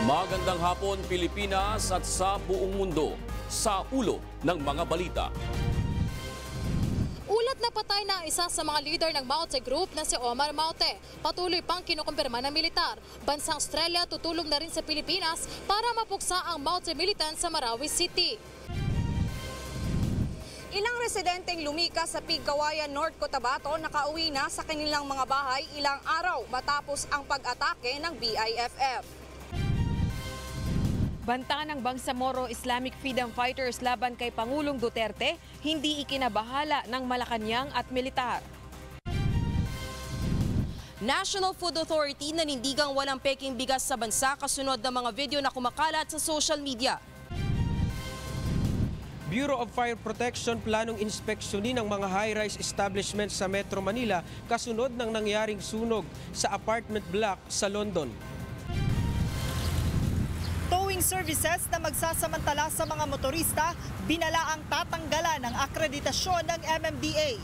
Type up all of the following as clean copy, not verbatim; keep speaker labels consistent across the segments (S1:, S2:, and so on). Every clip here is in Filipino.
S1: Magandang hapon Pilipinas at sa buong mundo, sa ulo ng mga balita.
S2: Ulat na patay na isa sa mga leader ng Maute Group na si Omar Maute. Patuloy pang kinukumpirma ng militar. Bansang Australia tutulong na rin sa Pilipinas para mapuksa ang Maute militant sa Marawi City.
S3: Ilang residenteng lumikas sa Pigkawayan, North Cotabato nakauwi na sa kanilang mga bahay ilang araw matapos ang pag-atake ng BIFF.
S4: Banta ng Bangsamoro Islamic Freedom Fighters laban kay Pangulong Duterte, hindi ikinabahala ng Malacanang at militar.
S5: National Food Authority nanindigang walang peking bigas sa bansa kasunod ng mga video na kumakalat sa social media.
S6: Bureau of Fire Protection planong inspeksyonin ang mga high-rise establishments sa Metro Manila kasunod ng nangyaring sunog sa apartment block sa London.
S7: Towing services na magsasamantala sa mga motorista, binalaang tatanggalan ng akreditasyon ng MMDA.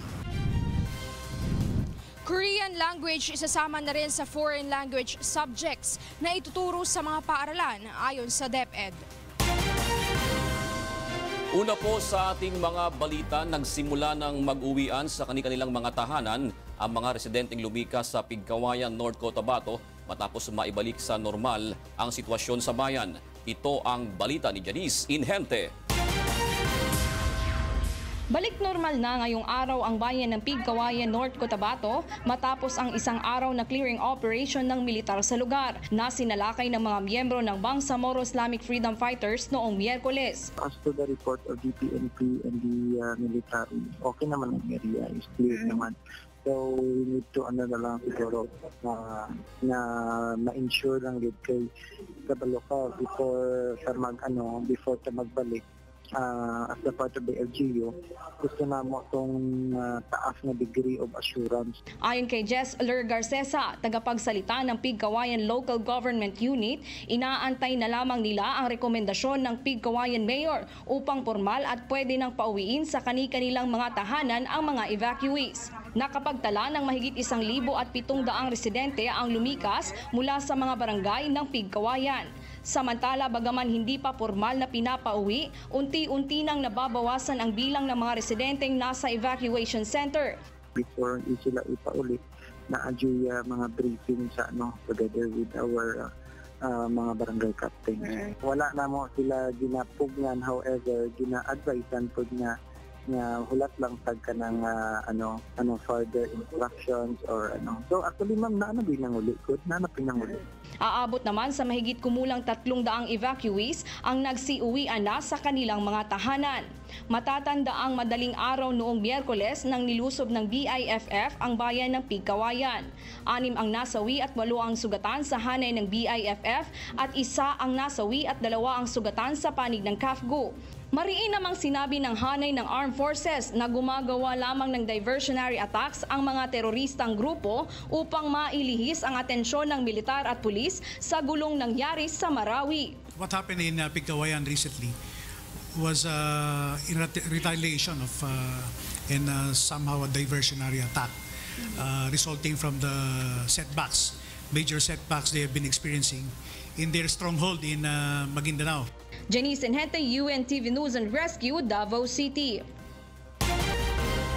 S8: Korean language isasama na rin sa foreign language subjects na ituturo sa mga paaralan ayon sa DepEd.
S1: Una po sa ating mga balita, nagsimula ng mag-uwian sa kanilang mga tahanan ang mga residenteng lumikas sa Pigkawayan, North Cotabato matapos maibalik sa normal ang sitwasyon sa bayan. Ito ang balita ni Janice Inhente.
S9: Balik normal na ngayong araw ang bayan ng Pigkawayan, North Cotabato matapos ang isang araw na clearing operation ng militar sa lugar na sinalakay ng mga miyembro ng Bangsamoro Islamic Freedom Fighters noong Miyerkules.
S10: As to the report of the PNP and the military, okay naman ang area, is clear naman. So we need to na lang siguro na ma-ensure lang yun kay Kabaloka before ta magbalik. As a part of the LGU, gusto na mo itong taas na degree of assurance.
S9: Ayon kay Jess Lur Garcesa, tagapagsalita ng Pigkawayan Local Government Unit, inaantay na lamang nila ang rekomendasyon ng Pigkawayan Mayor upang formal at pwede nang pauwiin sa kani-kanilang mga tahanan ang mga evacuees. Nakapagtala ng mahigit 1,700 residente ang lumikas mula sa mga barangay ng Pigkawayan. Samantala, bagaman hindi pa formal na pinapauwi, unti-unti nang nababawasan ang bilang ng mga residenteng nasa evacuation center.
S10: Before sila ipaulit, na-adjust mga briefing sa together with our mga barangay captains. Wala na mo sila ginapugnan, however, gina-advisean po nga hulat lang tag ka ng further instructions or ano. So actually ma'am, pinanguli.
S9: Aabot naman sa mahigit kumulang 300 evacuees ang nagsiuwian na sa kanilang mga tahanan. Matatanda ang madaling araw noong Miyerkules nang nilusob ng BIFF ang bayan ng Pigkawayan. 6 ang nasawi at 8 ang sugatan sa hanay ng BIFF at 1 ang nasawi at 2 ang sugatan sa panig ng CAFGO. Mariin namang sinabi ng hanay ng Armed Forces na gumagawa lamang ng diversionary attacks ang mga teroristang grupo upang mailihis ang atensyon ng militar at pulis sa gulong nangyari sa Marawi.
S11: What happened in Pigkawayan recently was in retaliation of and somehow a diversionary attack resulting from the major setbacks they have been experiencing in their stronghold in Maguindanao.
S9: Janice Inhente, UNTV News and Rescue, Davao City.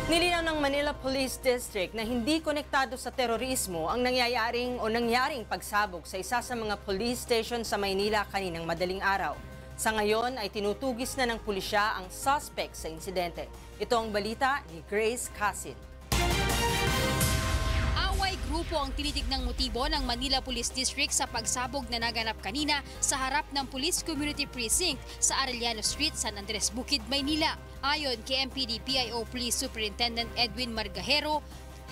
S5: Nilinaw ng Manila Police District na hindi konektado sa terorismo ang nangyaring pagsabog sa isa sa mga police station sa Maynila kaninang madaling araw. Sa ngayon ay tinutugis na ng pulisya ang suspect sa insidente. Ito ang balita ni Grace Casin.
S8: Away grupo ang tinitignang motibo ng Manila Police District sa pagsabog na naganap kanina sa harap ng Police Community Precinct sa Arellano Street, San Andres Bukid, Maynila. Ayon kay MPD-PIO Police Superintendent Edwin Margajero,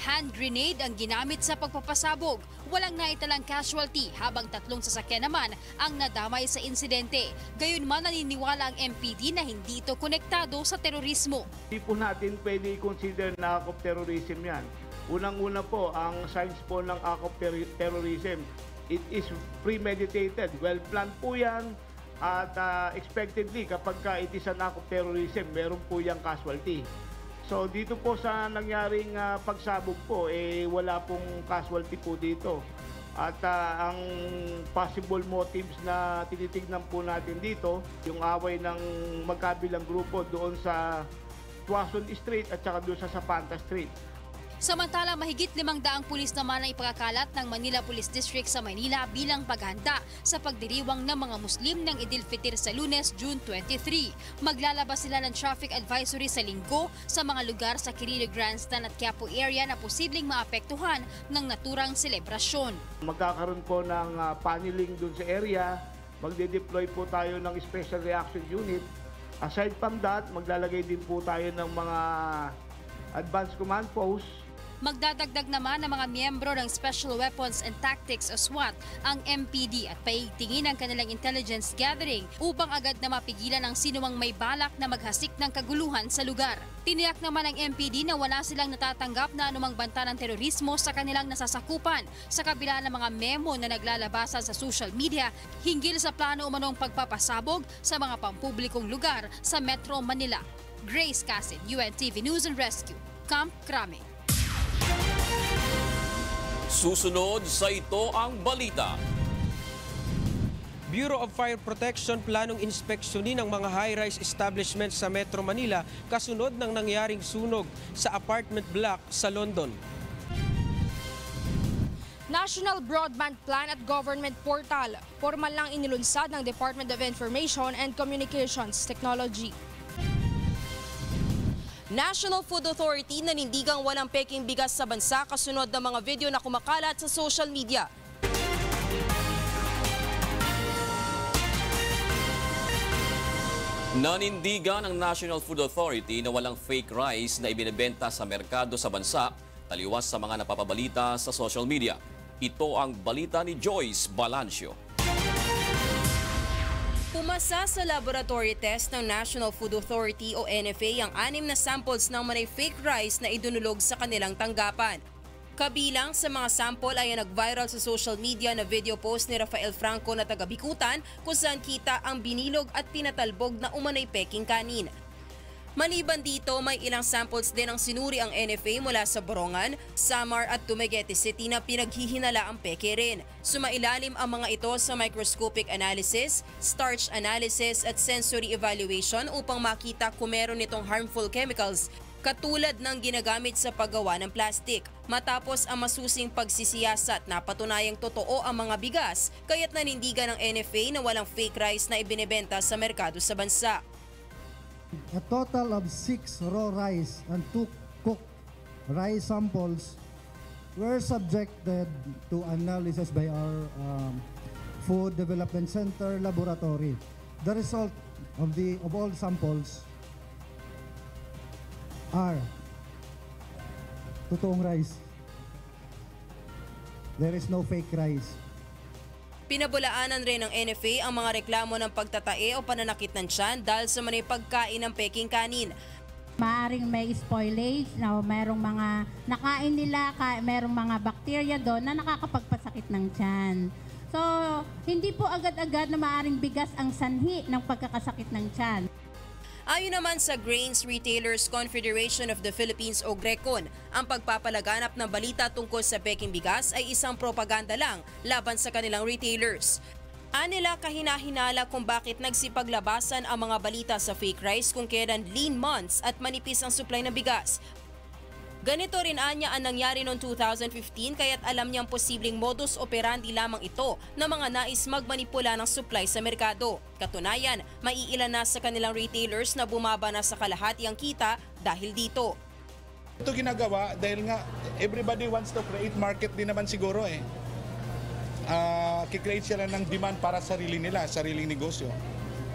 S8: hand grenade ang ginamit sa pagpapasabog. Walang naitalang casualty habang 3 sasakyan naman ang nadamay sa insidente. Gayunman naniniwala ang MPD na hindi ito konektado sa terorismo.
S12: Hindi po natin pwede i-consider na act of terrorism yan. Unang-una po, ang signs po ng act of terrorism, it is premeditated. Well-planned po yan at expectedly kapag it is an act of terrorism, meron po yung casualty. So dito po sa nangyaring pagsabog po, wala pong casualty po dito. At ang possible motives na tinitignan po natin dito, yung away ng magkabilang grupo doon sa Tuason Street at saka doon sa Zapanta Street.
S8: Samantala, mahigit 500 pulis naman ang ipakakalat ng Manila Police District sa Maynila bilang paghahanda sa pagdiriwang ng mga Muslim ng Idil Fitr sa Lunes, June 23. Maglalabas sila ng traffic advisory sa linggo sa mga lugar sa Quirino Grandstand at Quiapo area na posibleng maapektuhan ng naturang selebrasyon.
S12: Magkakaroon po ng paneling doon sa area, magde-deploy po tayo ng Special Reaction Unit. Aside from that, maglalagay din po tayo ng mga advanced command posts.
S8: Magdadagdag naman ng mga miyembro ng Special Weapons and Tactics o SWAT ang MPD at paigtingin ang kanilang intelligence gathering upang agad na mapigilan ang sinumang may balak na maghasik ng kaguluhan sa lugar. Tiniyak naman ng MPD na wala silang natatanggap na anumang banta ng terorismo sa kanilang nasasakupan sa kabila ng mga memo na naglalabasan sa social media hinggil sa plano umanong pagpapasabog sa mga pampublikong lugar sa Metro Manila. Grace Casid, UNTV News and Rescue, Camp Crame.
S1: Susunod sa ito ang balita.
S6: Bureau of Fire Protection planong inspeksyonin ang mga high-rise establishments sa Metro Manila kasunod ng nangyaring sunog sa apartment block sa London.
S13: National Broadband Plan at Government Portal. Formal lang inilunsad ng Department of Information and Communications Technology.
S14: National Food Authority nanindigang walang peking bigas sa bansa kasunod ng mga video na kumakalat sa social media.
S1: Nanindigan ng National Food Authority na walang fake rice na ibinebenta sa merkado sa bansa, taliwas sa mga napapabalita sa social media. Ito ang balita ni Joyce Balancio.
S14: Pumasa sa laboratory test ng National Food Authority o NFA ang 6 na samples ng may fake rice na idunulog sa kanilang tanggapan. Kabilang sa mga sample ay ang nag-viral sa social media na video post ni Rafael Franco na taga-Bikutan kung saan kita ang binilog at pinatalbog na umano'y peking kanin. Maliban dito, may ilang samples din ang sinuri ang NFA mula sa Borongan, Samar at Dumaguete City na pinaghihinala ang peke rin. Sumailalim ang mga ito sa microscopic analysis, starch analysis at sensory evaluation upang makita kung meron nitong harmful chemicals katulad ng ginagamit sa paggawa ng plastic. Matapos ang masusing pagsisiyasat, napatunayang totoo ang mga bigas, kaya't nanindigan ng NFA na walang fake rice na ibinebenta sa merkado sa bansa.
S15: A total of 6 raw rice and 2 cooked rice samples were subjected to analysis by our Food Development Center laboratory. The result of all samples are totoong rice. There is no fake rice.
S14: Pinabulaanan rin ng NFA ang mga reklamo ng pagtatae o pananakit ng tiyan dahil sa manay pagkain ng peking kanin.
S16: Maaring may spoilage na merong mga nakain nila, merong mga bakterya doon na nakakapagpasakit ng tiyan. So, hindi po agad-agad na maaring bigas ang sanhi ng pagkakasakit ng tiyan.
S14: Ayon naman sa Grains Retailers Confederation of the Philippines o GRECON, ang pagpapalaganap ng balita tungkol sa peking bigas ay isang propaganda lang laban sa kanilang retailers. Anila kahina-hinala kung bakit nagsipaglabasan ang mga balita sa fake rice kung kailan lean months at manipis ang supply ng bigas. Ganito rin anya ang nangyari noong 2015 kaya't alam niyang posibleng modus operandi lamang ito ng mga nais magmanipula ng supply sa merkado. Katunayan, maiilan na sa kanilang retailers na bumaba na sa kalahati ang kita dahil dito.
S17: Ito ginagawa dahil nga everybody wants to create market din naman siguro eh. Kikreate sila ng demand para sarili nila, sariling negosyo.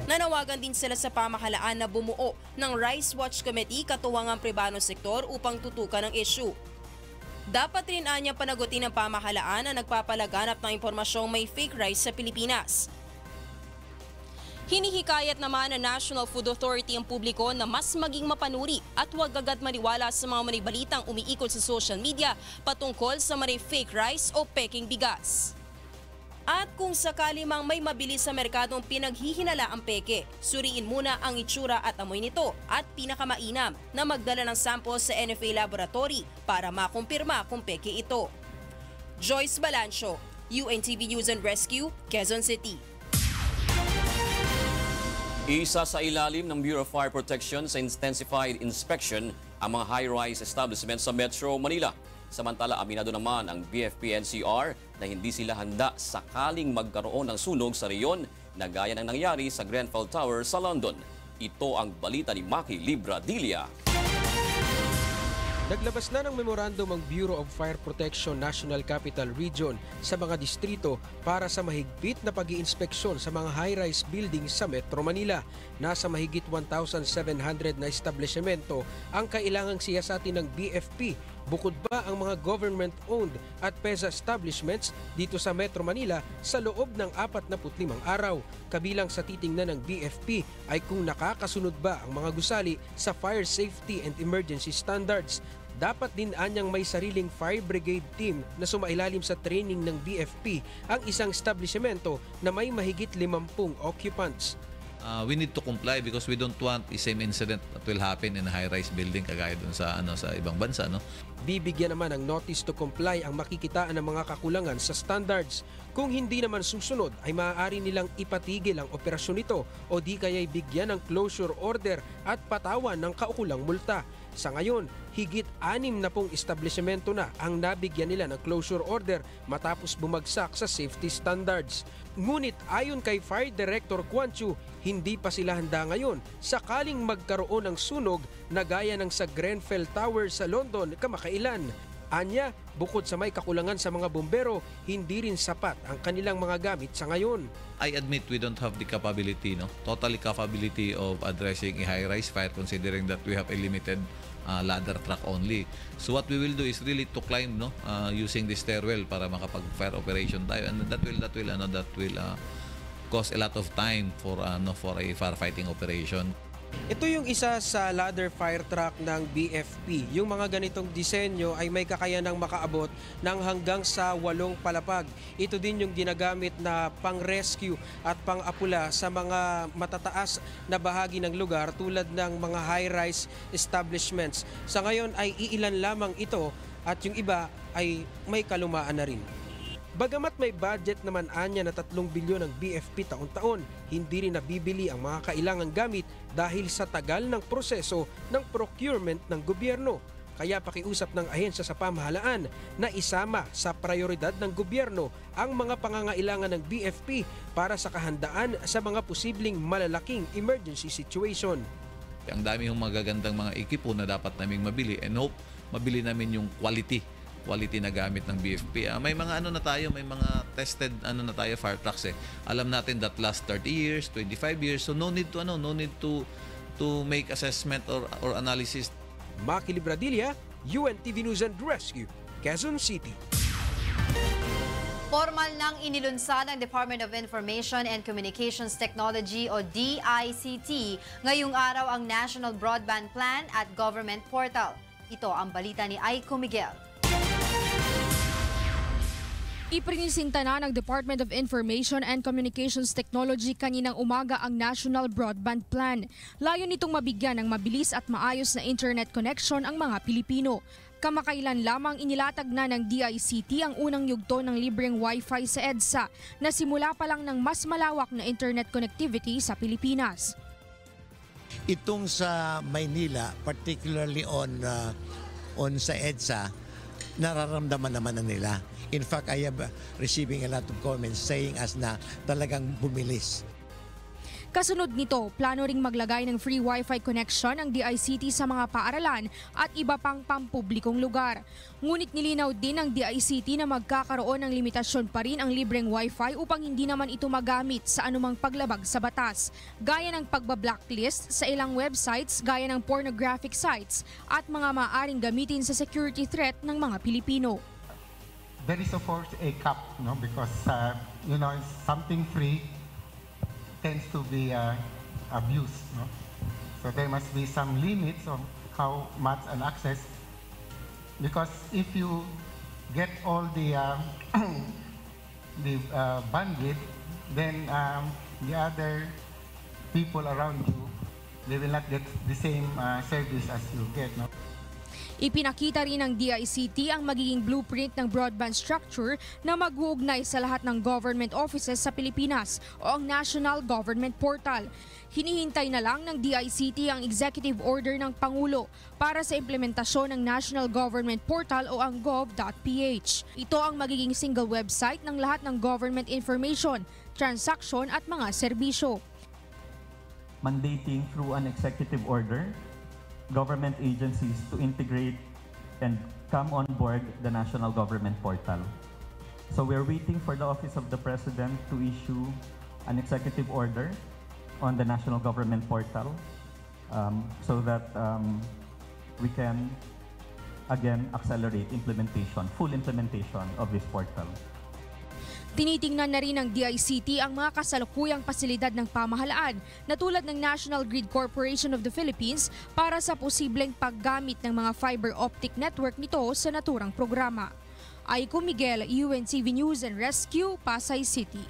S14: Nanawagan din sila sa pamahalaan na bumuo ng Rice Watch Committee katuwang ang pribadong sektor upang tutukan ang issue. Dapat rin anya panagutin ng pamahalaan na nagpapalaganap ng impormasyong may fake rice sa Pilipinas. Hinihikayat naman ng National Food Authority ang publiko na mas maging mapanuri at huwag agad maniwala sa mga manibalitang umiikot sa social media patungkol sa may fake rice o peking bigas. At kung sakali mang may mabili sa merkadong pinaghihinala ang peke, suriin muna ang itsura at amoy nito at pinakamainam na magdala ng sample sa NFA Laboratory para makumpirma kung peke ito. Joyce Balancio, UNTV News and Rescue, Quezon City.
S1: Isa sa ilalim ng Bureau of Fire Protection sa intensified inspection ang mga high-rise establishments sa Metro Manila. Samantala, aminado naman ang BFP-NCR na hindi sila handa sakaling magkaroon ng sunog sa reyon na gaya ng nangyari sa Grenfell Tower sa London. Ito ang balita ni Maki Libradilla.
S6: Naglabas na ng memorandum ang Bureau of Fire Protection National Capital Region sa mga distrito para sa mahigpit na pag-iinspeksyon sa mga high-rise buildings sa Metro Manila. Nasa mahigit 1,700 na establishmento ang kailangang siyasatin ng BFP. Bukod ba ang mga government-owned at PEZA establishments dito sa Metro Manila sa loob ng 45 araw. Kabilang sa titingnan ng BFP ay kung nakakasunod ba ang mga gusali sa fire safety and emergency standards. Dapat din anyang may sariling fire brigade team na sumailalim sa training ng BFP ang isang establishmento na may mahigit 50 occupants.
S18: We need to comply because we don't want the same incident that will happen in a high-rise building kagaya dun sa ibang bansa, no?
S6: Bibigyan naman ng notice to comply ang makikitaan ng mga kakulangan sa standards. Kung hindi naman susunod ay maaari nilang ipatigil ang operasyon nito o di kaya'y bigyan ng closure order at patawan ng kaukulang multa. Sa ngayon, higit 60 establishmento na ang nabigyan nila ng closure order matapos bumagsak sa safety standards. Ngunit ayon kay Fire Director Quanchu, hindi pa sila handa ngayon sakaling magkaroon ng sunog na gaya ng sa Grenfell Tower sa London kamakailan. Anya, bukod sa may kakulangan sa mga bumbero, hindi rin sapat ang kanilang mga gamit sa ngayon.
S18: I admit we don't have the capability, no? Totally capability of addressing a high-rise fire considering that we have a limited ladder truck only. So what we will do is really to climb, no, using the stairwell para makapag-fire operation tayo, and that will cost a lot of time for a firefighting operation.
S6: Ito yung isa sa ladder fire truck ng BFP. Yung mga ganitong disenyo ay may kakayanang makaabot ng hanggang sa 8 palapag. Ito din yung ginagamit na pang-rescue at pang-apula sa mga matataas na bahagi ng lugar tulad ng mga high-rise establishments. Sa ngayon ay iilan lamang ito at yung iba ay may kalumaan na rin. Bagamat may budget naman anya na 3 bilyon ng BFP taon-taon, hindi rin nabibili ang mga kailangang gamit dahil sa tagal ng proseso ng procurement ng gobyerno. Kaya pakiusap ng ahensya sa pamahalaan na isama sa prioridad ng gobyerno ang mga pangangailangan ng BFP para sa kahandaan sa mga posibleng malalaking emergency situation.
S18: Ang dami yung magagandang mga ekipo na dapat naming mabili and hope mabili namin yung quality na gamit ng BFP. May mga may mga tested fire trucks eh. Alam natin that last 30 years, 25 years. So no need to make assessment or analysis.
S6: Maki Libradilla, UNTV News and Rescue, Quezon City.
S19: Formal nang inilunsad ng Department of Information and Communications Technology o DICT ngayong araw ang National Broadband Plan at Government Portal. Ito ang balita ni Aiko Miguel.
S13: Iprinisinta na ng Department of Information and Communications Technology kaninang umaga ang National Broadband Plan. Layon nitong mabigyan ng mabilis at maayos na internet connection ang mga Pilipino. Kamakailan lamang inilatag na ng DICT ang unang yugto ng libreng Wi-Fi sa EDSA na simula pa lang ng mas malawak na internet connectivity sa Pilipinas.
S20: Itong sa Maynila, particularly on sa EDSA, nararamdaman naman na nila. In fact, I am receiving a lot of comments saying as na talagang bumilis.
S13: Kasunod nito, plano ring maglagay ng free Wi-Fi connection ang DICT sa mga paaralan at iba pang pampublikong lugar. Ngunit nilinaw din ng DICT na magkakaroon ng limitasyon pa rin ang libreng Wi-Fi upang hindi naman ito magamit sa anumang paglabag sa batas, gaya ng pagbablacklist sa ilang websites gaya ng pornographic sites at mga maaaring gamitin sa security threat ng mga Pilipino.
S21: There is of course a cap, no, because something free tends to be abused, no? So there must be some limits of how much an access, because if you get all the bandwidth, then the other people around you, they will not get the same service as you get, no?
S13: Ipinakita rin ng DICT ang magiging blueprint ng broadband structure na mag-uugnay sa lahat ng government offices sa Pilipinas o ang National Government Portal. Hinihintay na lang ng DICT ang executive order ng Pangulo para sa implementasyon ng National Government Portal o ang gov.ph. Ito ang magiging single website ng lahat ng government information, transaction at mga serbisyo.
S2: Mandating through an executive order government agencies to integrate and come on board the National Government Portal. So we're waiting for the Office of the President to issue an executive order on the National Government Portal so that we can again accelerate implementation, full implementation of this portal.
S13: Tinitingnan na rin ng DICT ang mga kasalukuyang pasilidad ng pamahalaan na tulad ng National Grid Corporation of the Philippines para sa posibleng paggamit ng mga fiber optic network nito sa naturang programa. Aiko Miguel, UNTV News and Rescue, Pasay City.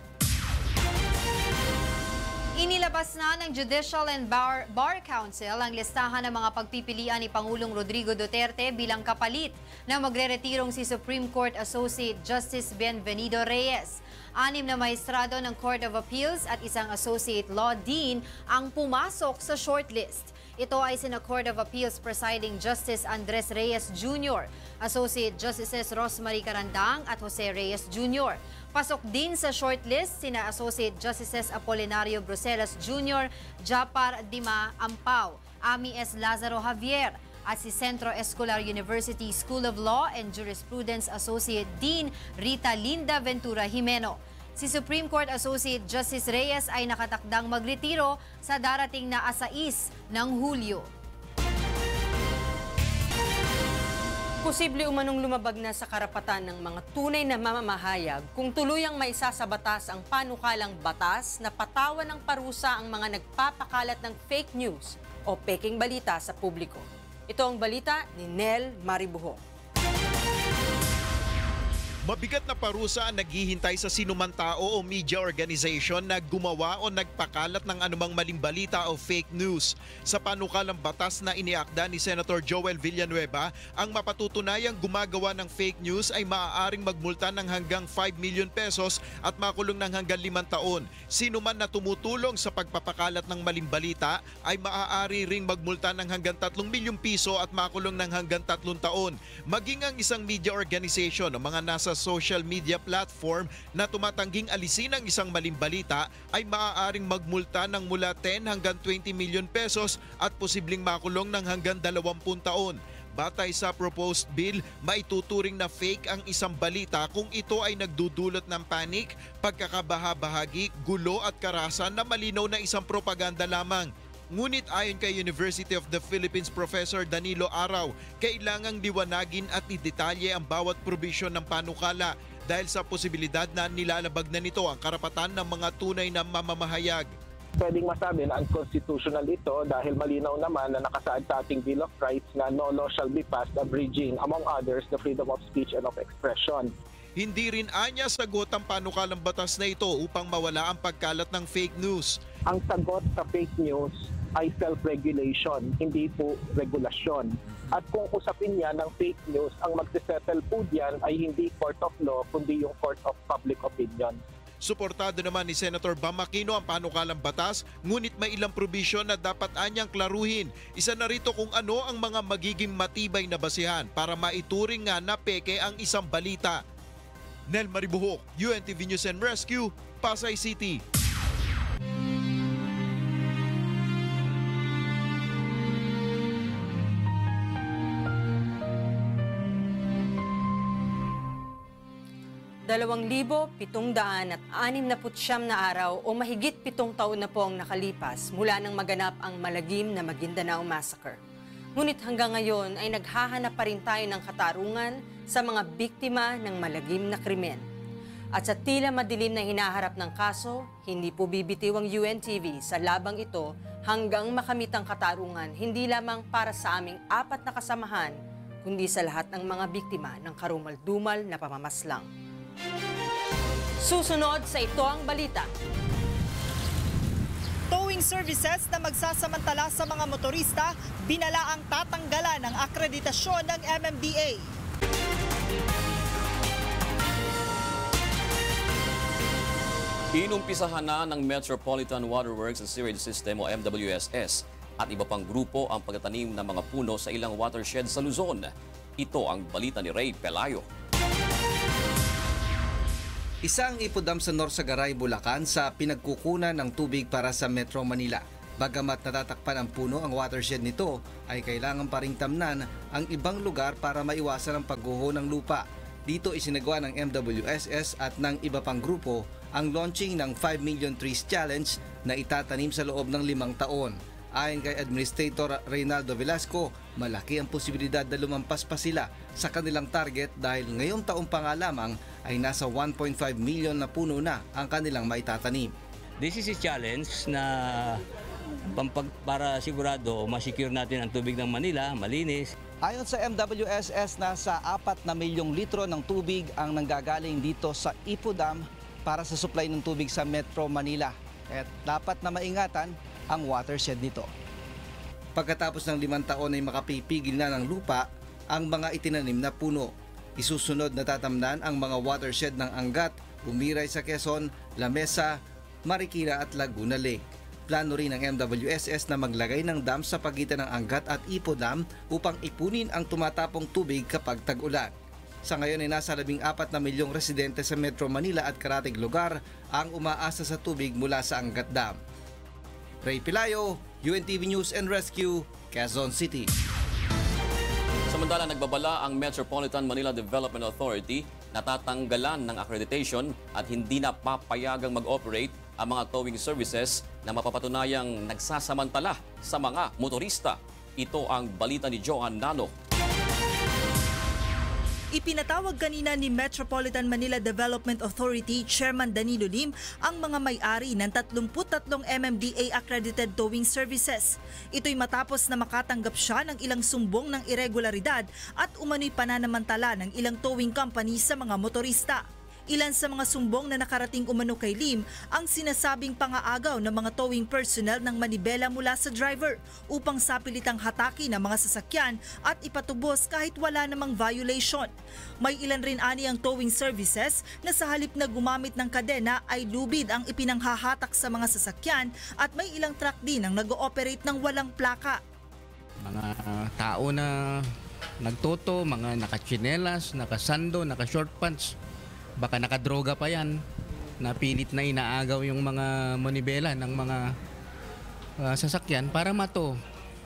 S19: Inilabas na ng Judicial and Bar Council ang listahan ng mga pagpipilian ni Pangulong Rodrigo Duterte bilang kapalit na magreretirong si Supreme Court Associate Justice Bienvenido Reyes. 6 na maestrado ng Court of Appeals at isang Associate Law Dean ang pumasok sa shortlist. Ito ay sina Court of Appeals Presiding Justice Andres Reyes Jr., Associate Justices Rosemary Carandang at Jose Reyes Jr. Pasok din sa shortlist sina Associate Justices Apolinario Bruselas Jr., Japar Dima Ampao, Ami S. Lazaro Javier at si Centro Escolar University School of Law and Jurisprudence Associate Dean Rita Linda Ventura Jimeno. Si Supreme Court Associate Justice Reyes ay nakatakdang magretiro sa darating na 6 ng Hulyo.
S5: Posible umanong lumabag na sa karapatan ng mga tunay na mamamahayag kung tuluyang maisa sa batas ang panukalang batas na patawan ng parusa ang mga nagpapakalat ng fake news o peking balita sa publiko. Ito ang balita ni Nel Maribuho.
S22: Mabigat na parusa ang naghihintay sa sinumang tao o media organization na gumawa o nagpakalat ng anumang maling balita o fake news. Sa panukalang batas na iniakda ni Senator Joel Villanueva, ang mapatutunayang gumagawa ng fake news ay maaaring magmulta ng hanggang 5 million pesos at makulong ng hanggang 5 taon. Sino man na tumutulong sa pagpapakalat ng maling balita ay maaari ring magmulta ng hanggang 3 milyong piso at makulong ng hanggang 3 taon. Maging ang isang media organization o mga nasa social media platform na tumatangging alisin ang isang maling balita ay maaaring magmulta ng mula 10 hanggang 20 million pesos at posibleng makulong ng hanggang 20 taon. Batay sa proposed bill, maituturing na fake ang isang balita kung ito ay nagdudulot ng panic, pagkakabaha-bahagi, gulo at karahasan na malinaw na isang propaganda lamang. Ngunit ayon kay University of the Philippines Professor Danilo Araw, kailangang liwanagin at idetalye ang bawat probisyon ng panukala dahil sa posibilidad na nilalabag na nito ang karapatan ng mga tunay na mamamahayag.
S23: Pwedeng masabi na unconstitutional ito dahil malinaw naman na nakasaad sa ating Bill of Rights na no law shall be passed abridging, among others, the freedom of speech and of expression.
S22: Hindi rin anya sagot ang panukalang batas na ito upang mawala ang pagkalat ng fake news.
S23: Ang sagot sa fake news ay self-regulation, hindi po regulasyon. At kung usapin niya ng fake news, ang magsisettle po diyan ay hindi court of law, kundi yung court of public opinion.
S22: Suportado naman ni Senator Bam Aquino ang panukalang batas, ngunit may ilang probisyon na dapat anyang klaruhin. Isa na rito kung ano ang mga magiging matibay na basihan para maituring nga na peke ang isang balita. Nel Maribuhok, UNTV News and Rescue, Pasay City.
S5: Dalawang 2,769 na araw o mahigit 7 taon na po ang nakalipas mula nang maganap ang malagim na Maguindanao Massacre. Ngunit hanggang ngayon ay naghahanap pa rin tayo ng katarungan sa mga biktima ng malagim na krimen. At sa tila madilim na hinaharap ng kaso, hindi po bibitiw ang UNTV sa labang ito hanggang makamit ang katarungan hindi lamang para sa aming 4 na kasamahan, kundi sa lahat ng mga biktima ng karumal-dumal na pamamaslang. Susunod sa Ito ang Balita.
S7: Towing services na magsasamantala sa mga motorista, binalaang tatanggalan ng akreditasyon ng MMDA.
S1: Inumpisahan na ng Metropolitan Waterworks and Sewerage System o MWSS at iba pang grupo ang pagtatanim ng mga puno sa ilang watershed sa Luzon. Ito ang balita ni Ray Pelayo.
S3: Isang ipodam sa Norsagaray, Bulacan sa pinagkukunan ng tubig para sa Metro Manila. Bagamat natatakpan ang puno ang watershed nito, ay kailangan pa ring tamnan ang ibang lugar para maiwasan ang pagguho ng lupa. Dito isinagawa ng MWSS at ng iba pang grupo ang launching ng 5 Million Trees Challenge na itatanim sa loob ng 5 taon. Ayon kay Administrator Reynaldo Velasco, malaki ang posibilidad na lumampas pa sila sa kanilang target dahil ngayong taong pa nga lamang ay nasa 1.5 million na puno na ang kanilang maitatanim.
S4: This is a challenge na para sigurado ma-secure natin ang tubig ng Manila, malinis.
S3: Ayon sa MWSS, nasa 4 na milyong litro ng tubig ang nanggagaling dito sa Ipo Dam para sa supply ng tubig sa Metro Manila. At dapat na maingatan ang watershed nito. Pagkatapos ng 5 taon ay makapipigil na ng lupa ang mga itinanim na puno. Isusunod na tatamnan ang mga watershed ng Angat, Umiray sa Quezon, Lamesa, Marikina at Laguna Lake. Plano rin ng MWSS na maglagay ng dam sa pagitan ng Angat at Ipo Dam upang ipunin ang tumatapong tubig kapag tag-ulan. Sa ngayon ay nasa 14 na milyong residente sa Metro Manila at karatig lugar ang umaasa sa tubig mula sa Angat Dam. Ray Pelayo, UNTV News and Rescue, Quezon City.
S1: Samantala, nagbabala ang Metropolitan Manila Development Authority na tatanggalan ng accreditation at hindi na papayagang mag-operate ang mga towing services na mapapatunayang nagsasamantala sa mga motorista. Ito ang balita ni Joan Nano.
S7: Ipinatawag kanina ni Metropolitan Manila Development Authority Chairman Danilo Lim ang mga may-ari ng 33 MMDA accredited towing services. Ito'y matapos na makatanggap siya ng ilang sumbong ng irregularidad at umano'y pananamantala ng ilang towing company sa mga motorista. Ilan sa mga sumbong na nakarating umano kay Lim ang sinasabing pangaagaw ng mga towing personnel ng manibela mula sa driver upang sapilitang hataki ng mga sasakyan at ipatubos kahit wala namang violation. May ilan rin ani ang towing services na sa halip na gumamit ng kadena ay lubid ang ipinanghahatak sa mga sasakyan at may ilang truck din ang nag-ooperate ng walang plaka.
S10: Mga tao na nagtoto, mga nakachinelas, nakasando, naka-short pants. Baka nakadroga pa yan, napilit na inaagaw yung mga manibela ng mga sasakyan para mato.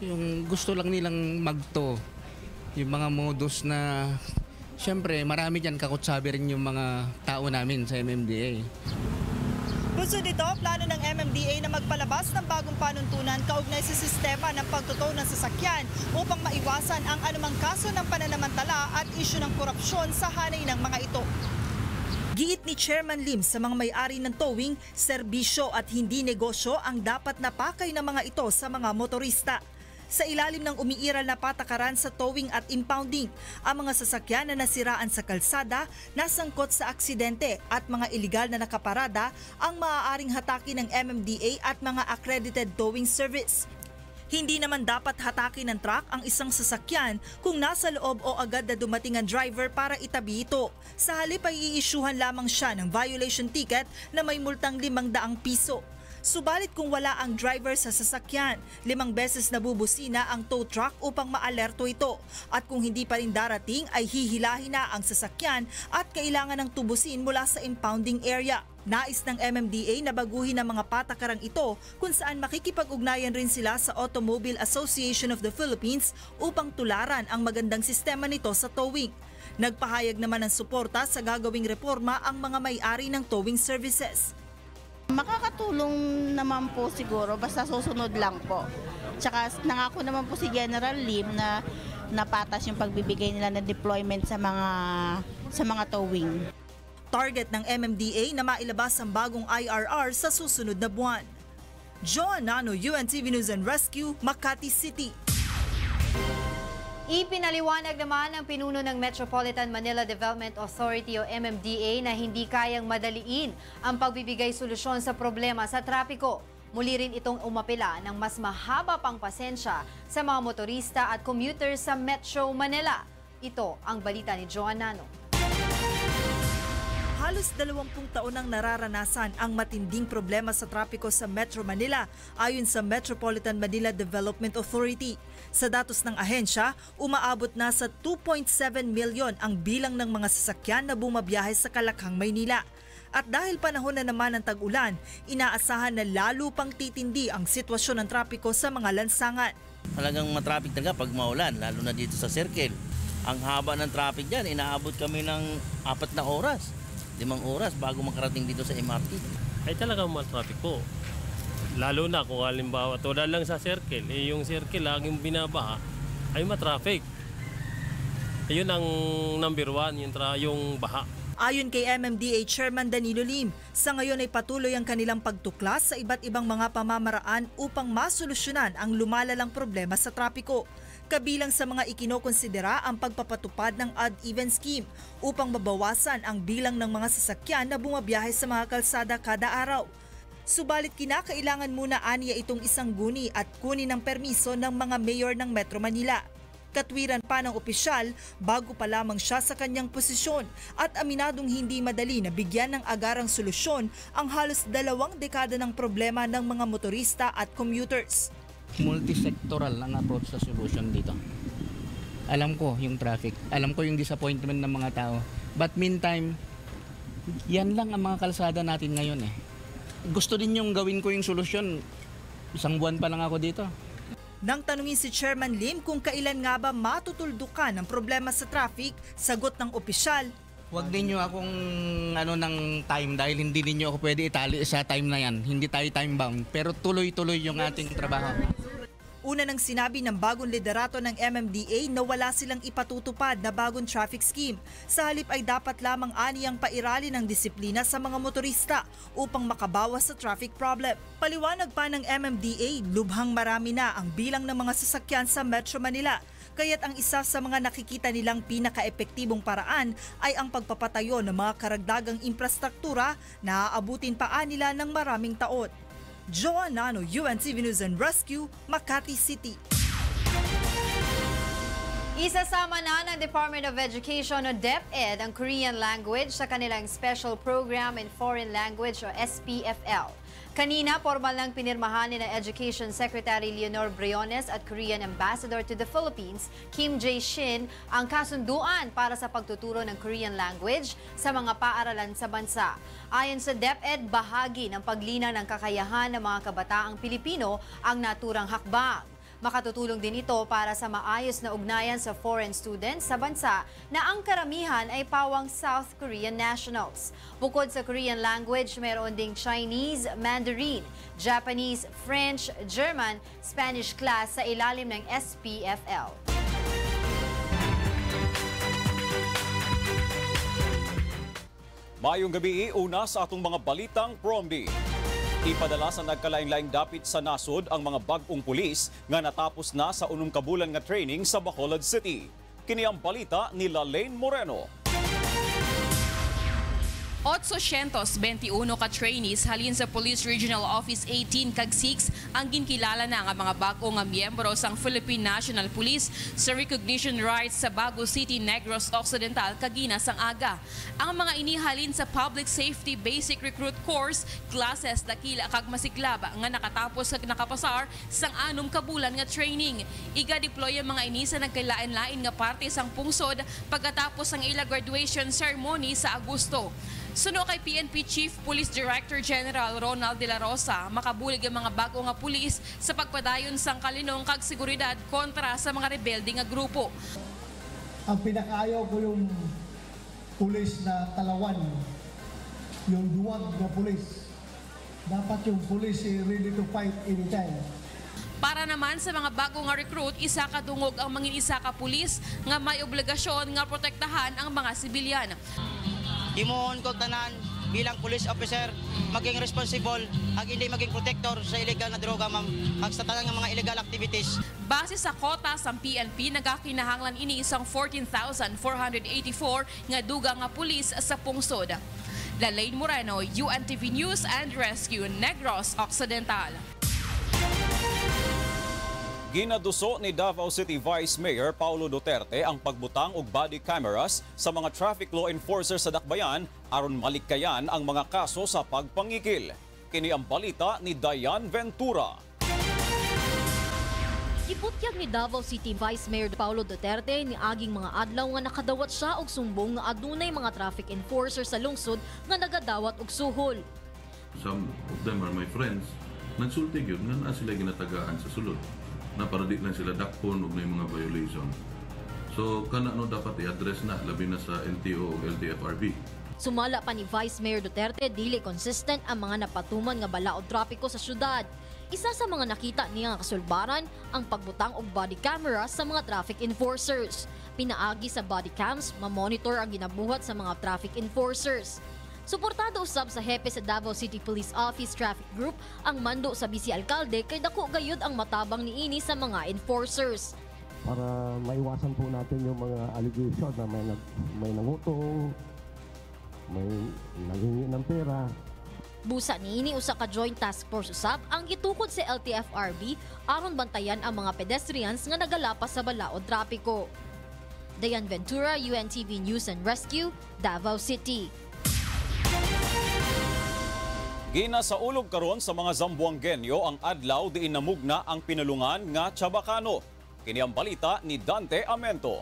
S10: Yung gusto lang nilang magto. Yung mga modus na, siyempre marami dyan kakutsabi rin yung mga tao namin sa MMDA.
S7: Gusto dito, plano ng MMDA na magpalabas ng bagong panuntunan kaugnay sa sistema ng pagtutow ng sasakyan upang maiwasan ang anumang kaso ng pananamantala at isyu ng korupsyon sa hanay ng mga ito. Giit ni Chairman Lim sa mga may-ari ng towing, serbisyo at hindi negosyo ang dapat napakay ng mga ito sa mga motorista. Sa ilalim ng umiiral na patakaran sa towing at impounding, ang mga sasakyan na nasiraan sa kalsada, nasangkot sa aksidente at mga iligal na nakaparada ang maaaring hataki ng MMDA at mga accredited towing service. Hindi naman dapat hataki ng truck ang isang sasakyan kung nasa loob o agad na dumating ang driver para itabi ito. Sa halip ay iisyuhan lamang siya ng violation ticket na may multang 500 piso. Subalit kung wala ang driver sa sasakyan, 5 beses nabubusina ang tow truck upang maalerto ito. At kung hindi pa rin darating ay hihilahin na ang sasakyan at kailangan ng tubusin mula sa impounding area. Nais ng MMDA na baguhin ang mga patakarang ito kung saan makikipag-ugnayan rin sila sa Automobile Association of the Philippines upang tularan ang magandang sistema nito sa towing. Nagpahayag naman ng suporta sa gagawing reforma ang mga may-ari ng towing services.
S24: Makakatulong naman po siguro, basta susunod lang po. Tsaka nangako naman po si General Lim na napatas yung pagbibigay nila ng deployment sa mga towing.
S7: Target ng MMDA na mailabas ang bagong IRR sa susunod na buwan. Joan Nano, UNTV News and Rescue, Makati City.
S19: Ipinaliwanag naman ng pinuno ng Metropolitan Manila Development Authority o MMDA na hindi kayang madaliin ang pagbibigay solusyon sa problema sa trapiko. Muli rin itong umapila ng mas mahaba pang pasensya sa mga motorista at commuter sa Metro Manila. Ito ang balita ni Joan Nano.
S7: Halos 20 taon nang nararanasan ang matinding problema sa trapiko sa Metro Manila ayon sa Metropolitan Manila Development Authority. Sa datos ng ahensya, umaabot na sa 2.7 milyon ang bilang ng mga sasakyan na bumabiyahe sa Kalakhang, Maynila. At dahil panahon na naman ng tag-ulan, inaasahan na lalo pang titindi ang sitwasyon ng trapiko sa mga lansangan.
S8: Talagang matraffic talaga pag maulan, lalo na dito sa circle. Ang haba ng traffic dyan, inaabot kami ng 4 na oras, 5 oras bago makarating dito sa MRT.
S9: Ay talagang matraffic po. Lalo na kung halimbawa tulad lang sa circle, yung circle laging binabaha ay matraffic. Ayun ang number 1, yung baha.
S7: Ayon kay MMDA Chairman Danilo Lim, sa ngayon ay patuloy ang kanilang pagtuklas sa iba't ibang mga pamamaraan upang masolusyonan ang lumalalang problema sa trapiko. Kabilang sa mga ikinokonsidera ang pagpapatupad ng odd-even scheme upang mabawasan ang bilang ng mga sasakyan na bumabiyahe sa mga kalsada kada araw. Subalit kinakailangan muna aniya itong isang guni at kunin ng permiso ng mga mayor ng Metro Manila. Katwiran pa ng opisyal bago pa lamang siya sa kanyang posisyon at aminadong hindi madali na bigyan ng agarang solusyon ang halos 2 dekada ng problema ng mga motorista at commuters.
S10: Multisectoral ang approach sa solution dito. Alam ko yung traffic, alam ko yung disappointment ng mga tao. But meantime, yan lang ang mga kalsada natin ngayon eh. Gusto din yung gawin ko yung solusyon. 1 buwan pa lang ako dito.
S7: Nang tanungin si Chairman Lim kung kailan nga ba matutuldukan ang problema sa traffic, sagot ng opisyal,
S10: huwag ninyo akong ng time dahil hindi ninyo ako pwede itali sa time na yan. Hindi tayo time bound, pero tuloy-tuloy yung ating trabaho.
S7: Una nang sinabi ng bagong liderato ng MMDA na wala silang ipatutupad na bagong traffic scheme. Sa halip ay dapat lamang aniyang pairali ng disiplina sa mga motorista upang makabawas sa traffic problem. Paliwanag pa ng MMDA, lubhang marami na ang bilang ng mga sasakyan sa Metro Manila. Kaya't ang isa sa mga nakikita nilang pinaka-epektibong paraan ay ang pagpapatayo ng mga karagdagang infrastruktura na aabutin pa nila ng maraming taon. Joan Nano, UNTV News and Rescue, Makati City.
S19: Isasama na ng Department of Education o DepEd ang Korean language sa kanilang Special Program in Foreign Language o SPFL. Kanina, formal lang pinirmahan ni na Education Secretary Leonor Briones at Korean Ambassador to the Philippines, Kim Jae-shin, ang kasunduan para sa pagtuturo ng Korean language sa mga paaralan sa bansa. Ayon sa DepEd, bahagi ng paglinaw ng kakayahan ng mga kabataang Pilipino ang naturang hakbang. Makatutulong din ito para sa maayos na ugnayan sa foreign students sa bansa na ang karamihan ay pawang South Korean nationals. Bukod sa Korean language, meron ding Chinese, Mandarin, Japanese, French, German, Spanish class sa ilalim ng SPFL.
S1: Mayong gabi, una sa atong mga balitang Promdi. Ipadala sa nagkalain-laing dapit sa nasod ang mga bag-ong pulis nga natapos na sa unong kabulan nga training sa Bacolod City. Kini ang balita ni Lalaine Moreno.
S11: 821 ka trainees halin sa Police Regional Office 18 kag 6 ang ginkilala na nga mga bag-o nga miyembro sang Philippine National Police sa recognition rights sa Bago City, Negros Occidental kagina sang aga. Ang mga inihalin sa Public Safety Basic Recruit Course classes dakila kag masiglab nga nakatapos kag nakapasar sang 6 kabulan nga training. Iga-deploy ang mga ini sa nagkalain-lain nga parte sang pungsod pagkatapos ang ila graduation ceremony sa Agosto. Suno kay PNP Chief Police Director General Ronald De La Rosa, makabulig ang mga bago nga pulis sa pagpadayon sang kalinong kag seguridad kontra sa mga rebelde nga grupo.
S12: Ang pinakaayaw ko yung pulis na talawan, yung duwag na pulis. Dapat yung pulis ready to fight anytime.
S11: Para naman sa mga bago nga recruit, isa ka dungog ang mangin isa ka pulis nga may obligasyon nga protektahan ang mga sibilyan.
S25: Himoon ko tanan bilang police officer maging responsible ag hindi maging protector sa illegal na droga ag sa tanang mga illegal activities.
S11: Base sa kota sa PNP, nagakinahanglan ini isang 14,484 nga duga nga pulis sa pungsod. Lalaine Moreno, UNTV News and Rescue, Negros Occidental.
S1: Ginaduso ni Davao City Vice Mayor Paulo Duterte ang pagbutang og body cameras sa mga traffic law enforcers sa Dakbayan aron malikkayan ang mga kaso sa pagpangikil. Kini ang balita ni Diane Ventura.
S14: Iputyag ni Davao City Vice Mayor Paulo Duterte ni aging mga adlaw nga nakadawat siya og sumbong nga adunay mga traffic enforcers sa lungsod nga nagadawat og suhol.
S15: Some of them are my friends. Nagsulti yun nga na sila ginatagaan sa sulod. Na para di lang sila dakpon og may mga violation. So kana no dapat i-address na labi na sa LTO o LTFRB.
S14: Sumala pa ni Vice Mayor Duterte dili consistent ang mga napatuman nga balaod trapiko sa syudad. Isa sa mga nakita niya nga kasulbaran ang pagbutang og body camera sa mga traffic enforcers. Pinaagi sa body cams, mamonitor ang ginabuhat sa mga traffic enforcers. Suportado usab sa hepe sa Davao City Police Office Traffic Group ang mando sa Vice Alcalde kay dako gayud ang matabang niini sa mga enforcers.
S16: Para maiwasan po natin yung mga allegation na may nangutong, may nanghingi ng pera.
S14: Busa niini usa ka joint task force usab ang gitukod sa LTFRB aron bantayan ang mga pedestrians nga nagalapas sa balaod trapiko. Diane Ventura, UNTV News and Rescue, Davao City.
S1: Gina sa ulog karon sa mga Zamboangenyo ang adlaw diin namugna ang pinulungan nga Chabacano. Kini ang balita ni Dante Amento.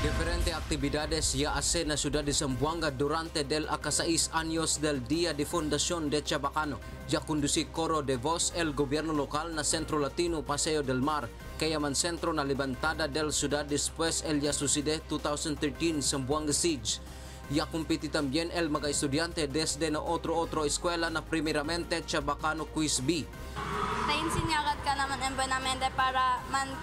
S17: Diferente actividades ya hace na ciudad de Zamboanga durante del 16 años del Día de Fundación de Chabacano. Ya conducí coro de voz el gobierno local na Centro Latino Paseo del Mar, kaya man centro na levantada del ciudad después el ya sucede 2013 Zamboanga Siege. Ya compite también el mga estudiante desde na otro eskwela na primeramente Chabacano Quiz B.
S18: Nainsinyagat ka naman environmente para man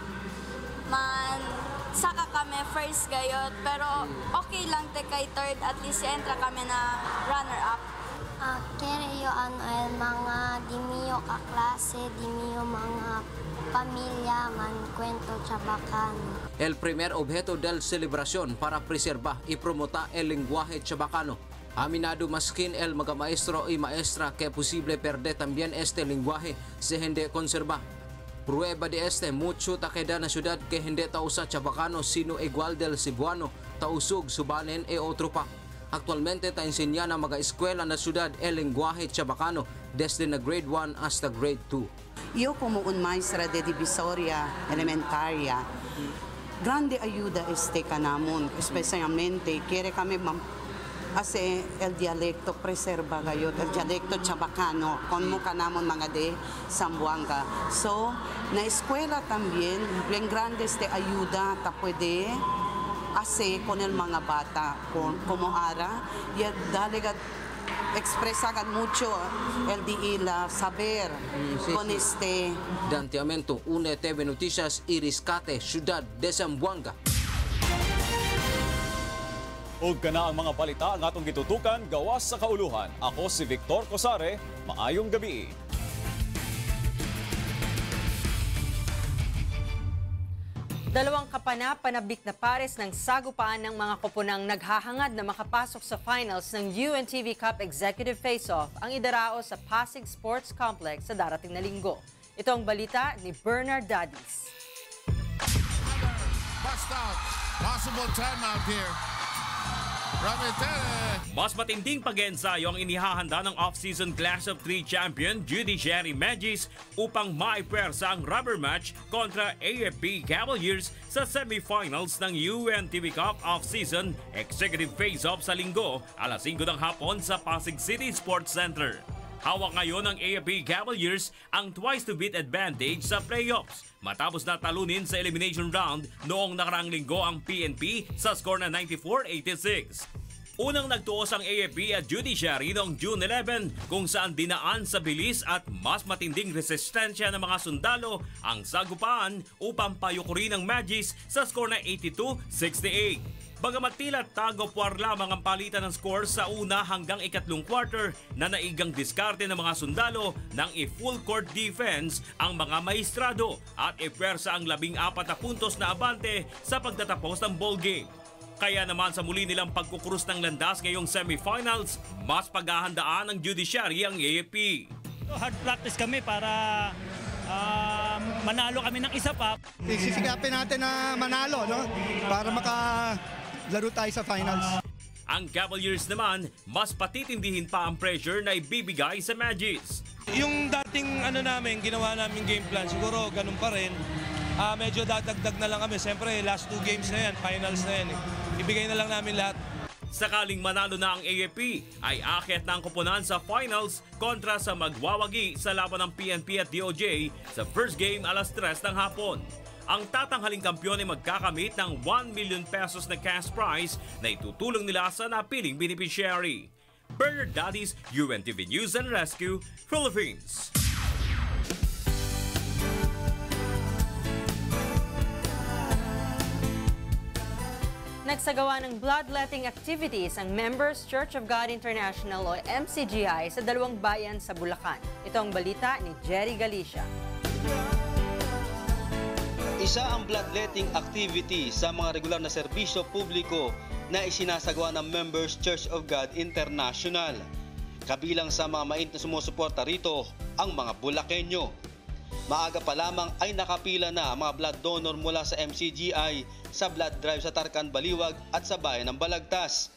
S18: saka kami first gayot, pero okay lang te kay third, at least entra kami na runner-up.
S26: Kere yo el mga dimiyo kaklase, dimiyo mga pamilya man kwento Chabacano.
S17: El primer objeto del celebración para preservar y promotar el lenguaje chabacano. Aminado maskin el mga maestro y maestra que posible perder también este lenguaje si hindi conserva. Prueba de este, mucho ta queda na ciudad que hindi tausa chabacano sino igual del Cebuano, tausug, subanen e otro pa. Actualmente ta enseña na mga eskwela na ciudad el lenguaje chabacano desde na grade 1 hasta grade 2.
S27: Yo como un maestra de divisoria elementaria, grande ayuda kanamon, especialmente quiere kami hace el dialecto preserva gayot, el dialecto chabacano, con mo kanamon mga de Zamboanga. So, na eskwela también, bien grande ayuda ta puede hacer con el mga bata, como ara, y dalegat expresagan mucho el diila saber con este.
S17: Dante Amento, UNTV Noticias y Riscate, Ciudad de Zamboanga.
S1: Ug kana ang mga balita ang atong gitutukan gawas sa kauluhan. Ako si Victor Cosare, maayong gabi.
S5: Dalawang kapana-panabik na pares ng sagupaan ng mga koponang naghahangad na makapasok sa finals ng UNTV Cup Executive Face-Off ang idaraos sa Pasig Sports Complex sa darating na linggo. Ito ang balita ni Bernard Dadis.
S28: Bust out. Possible timeout here.
S29: Mas matinding pag-ensayo ang inihahanda ng off-season Class of 3 champion Judiciary Magis upang maipersa ang rubber match kontra AFP Cavaliers sa semifinals ng UNTV Cup off-season Executive Face-Off sa linggo alas 5 ng hapon sa Pasig City Sports Center. Hawak ngayon ng AFP Cavaliers ang twice-to-beat advantage sa playoffs matapos na talunin sa elimination round noong nakaraang linggo ang PNP sa score na 94-86. Unang nagtuos ang AFP at Judiciary noong June 11 kung saan dinaan sa bilis at mas matinding resistensya ng mga sundalo ang sagupaan upang payukurin ng Magis sa score na 82-68. Bagamat tila tago-puar lamang ang palitan ng score sa una hanggang ikatlong quarter na naigang diskarte ng mga sundalo nang i-full court defense ang mga maestrado at ipersa ang 14 na puntos na abante sa pagtatapos ng ball game. Kaya naman sa muli nilang pagkukrus ng landas ngayong semifinals, mas paghahandaan ng judiciary ang AFP.
S2: Hard practice kami para manalo kami ng isa pa.
S3: Sisikapin natin na manalo, no? Para makalaro tayo sa finals.
S29: Ang Cavaliers naman, mas patitindihin pa ang pressure na ibibigay sa Magis.
S4: Yung dating ginawa namin game plan, siguro ganun pa rin. Medyo dadagdag na lang kami. Siyempre, last 2 games na yan, finals na yan. Ibigay na lang namin lahat.
S29: Sakaling manalo na ang AFP, ay aakyat na ang koponan sa finals kontra sa magwawagi sa laban ng PNP at DOJ sa first game alas 3 ng hapon. Ang tatanghaling kampyon ay magkakamit ng 1 million pesos na cash prize na itutulong nila sa napiling beneficiary. Bernard Dadis, UNTV News and Rescue, Philippines.
S5: Nagsagawa ng bloodletting activities ang Members Church of God International o MCGI sa dalawang bayan sa Bulacan. Ito ang balita ni Jerry Galicia.
S6: Isa ang bloodletting activity sa mga regular na serbisyo publiko na isinasagawa ng Members Church of God International. Kabilang sa mga mainit na sumusuporta rito ang mga Bulakenyo. Maaga pa lamang ay nakapila na ang mga blood donor mula sa MCGI sa blood drive sa Tarcan, Baliwag at sa bayan ng Balagtas.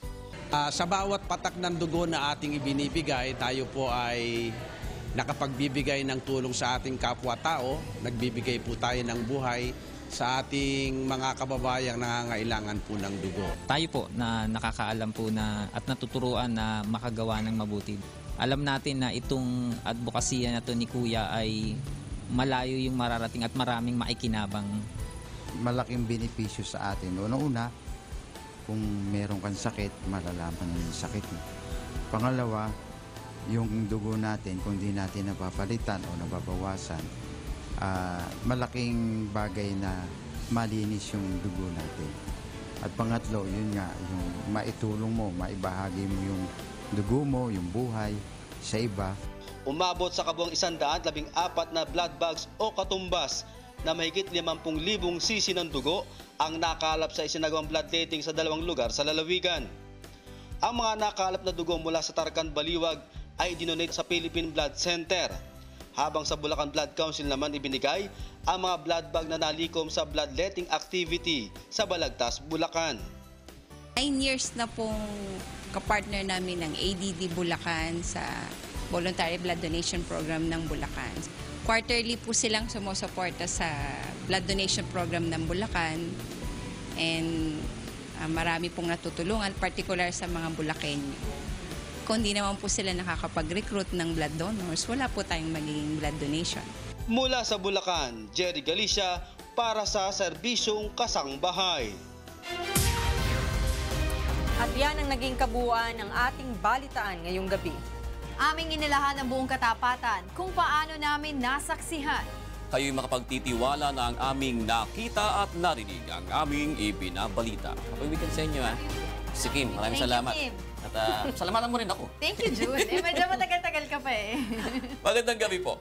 S13: Sa bawat patak ng dugo na ating ibinibigay, tayo po ay nakapagbibigay ng tulong sa ating kapwa-tao. Nagbibigay po tayo ng buhay sa ating mga kababayang nangangailangan po ng dugo.
S20: Tayo po na nakakaalam po na at natuturuan na makagawa ng mabuti. Alam natin na itong advokasya na to ni Kuya ay malayo yung mararating at maraming maikinabang.
S21: Malaking benepisyo sa atin. Una-una, kung meron kang sakit, malalaman yung sakit mo. Pangalawa, yung dugo natin, kung di natin napapalitan o nababawasan, malaking bagay na malinis yung dugo natin. At pangatlo, yun nga, yung maitulong mo, maibahagi mo yung dugo mo, yung buhay sa iba.
S6: Umabot sa kabuang 114 na blood bags o katumbas na mahigit 50,000 sisi ng dugo ang nakalap sa isinagawang bloodletting sa dalawang lugar sa lalawigan. Ang mga nakalap na dugo mula sa Tarcan, Baliwag ay dinonate sa Philippine Blood Center, habang sa Bulacan Blood Council naman ibinigay ang mga blood bag na nalikom sa bloodletting activity sa Balagtas, Bulacan.
S22: 9 years na pong kapartner namin ng ADD Bulacan sa Voluntary Blood Donation Program ng Bulacan. Quarterly po silang sumusuporta sa blood donation program ng Bulacan and marami pong natutulungan, particular sa mga Bulakenyo. Kung di naman po sila nakakapag-recruit ng blood donors, wala po tayong magiging blood donation.
S6: Mula sa Bulacan, Jerry Galicia para sa Serbisyong Kasangbahay.
S5: At yan ang naging kabuuan ng ating balitaan ngayong gabi.
S19: Aming inilahan ang buong katapatan kung paano namin nasaksihan.
S1: Kayo'y makapagtitiwala na ang aming nakita at narinig, ang aming ibinabalita. Happy weekend sa inyo, ha? Si Kim, maraming salamat.
S19: Kim.
S1: At salamatan mo rin ako.
S19: Thank you, June. Medyo matagal-tagal ka pa eh.
S1: Magandang gabi po.